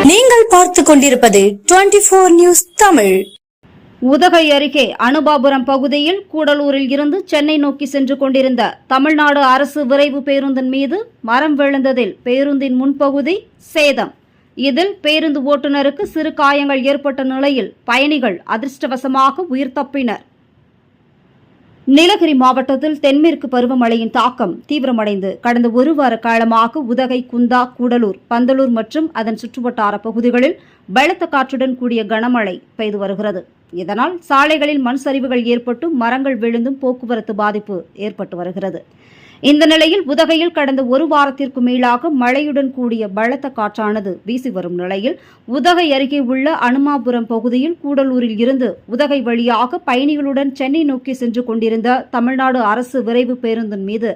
நீங்கள் பார்த்துக் கொண்டிருப்பது 24 நியூஸ் தமிழ். உதகை அருகே அனுபாபுரம் பகுதியில் கூடலூரில் இருந்து சென்னை நோக்கி சென்று கொண்டிருந்த தமிழ்நாடு அரசு விரைவு பேருந்தின் மீது மரம் விழுந்ததில் பேருந்தின் முன்பகுதி சேதம். இதில் பேருந்து ஓட்டுநருக்கு சிறு காயங்கள் ஏற்பட்ட நிலையில் பயணிகள் அதிர்ஷ்டவசமாக உயிர் தப்பினர். நீலகிரி மாவட்டத்தில் தென்மேற்கு பருவமழையின் தாக்கம் தீவிரமடைந்து கடந்த ஒரு வார காலமாக உதகை, குந்தா, கூடலூர், பந்தலூர் மற்றும் அதன் சுற்றுவட்டார பகுதிகளில் பலத்த காற்றுடன் கூடிய கனமழை பெய்து வருகிறது. இதனால் சாலைகளில் மண் சரிவுகள் ஏற்பட்டு மரங்கள் விழுந்தும் போக்குவரத்து பாதிப்பு ஏற்பட்டு வருகிறது. இந்த நிலையில் உதகையில் கடந்த ஒரு வாரத்திற்கு மேலாக மழையுடன் கூடிய பலத்த காற்றானது வீசி வரும் நிலையில் உதகை அருகே உள்ள அனுமாபுரம் பகுதியில் கூடலூரில் இருந்து உதகை வழியாக பயணிகளுடன் சென்னை நோக்கி சென்று கொண்டிருந்த தமிழ்நாடு அரசு விரைவு பேருந்தின் மீது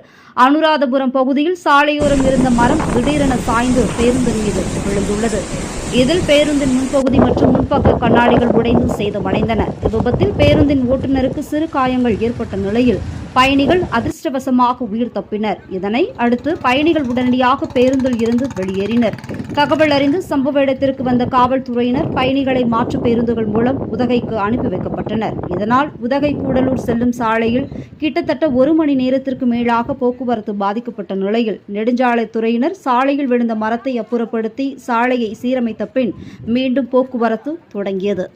அனுராதபுரம் பகுதியில் சாலையோரம் இருந்த மரம் திடீரென சாய்ந்து பேருந்தின் மீது விழுந்துள்ளது. இதில் பேருந்தின் முன்பகுதி மற்றும் முன்பக்க கண்ணாடிகள் உடைந்து சேதமடைந்தன. இவ்விபத்தில் பேருந்தின் ஓட்டுநருக்கு சிறு காயங்கள் ஏற்பட்ட நிலையில் பயணிகள் அதிர்ஷ்டவசமாக உயிர் தப்பினர். இதனை அடுத்து பயணிகள் உடனடியாக பேருந்தில் இருந்து வெளியேறினர். தகவல் அறிந்து சம்பவ இடத்திற்கு வந்த காவல்துறையினர் பயணிகளை மாற்று பேருந்துகள் மூலம் உதகைக்கு அனுப்பி வைக்கப்பட்டனர். இதனால் உதகை கூடலூர் செல்லும் சாலையில் கிட்டத்தட்ட 1 மணி நேரத்திற்கு மேலாக போக்குவரத்து பாதிக்கப்பட்ட நிலையில் நெடுஞ்சாலைத்துறையினர் சாலையில் விழுந்த மரத்தை அப்புறப்படுத்தி சாலையை சீரமைத்த பின் மீண்டும் போக்குவரத்து தொடங்கியது.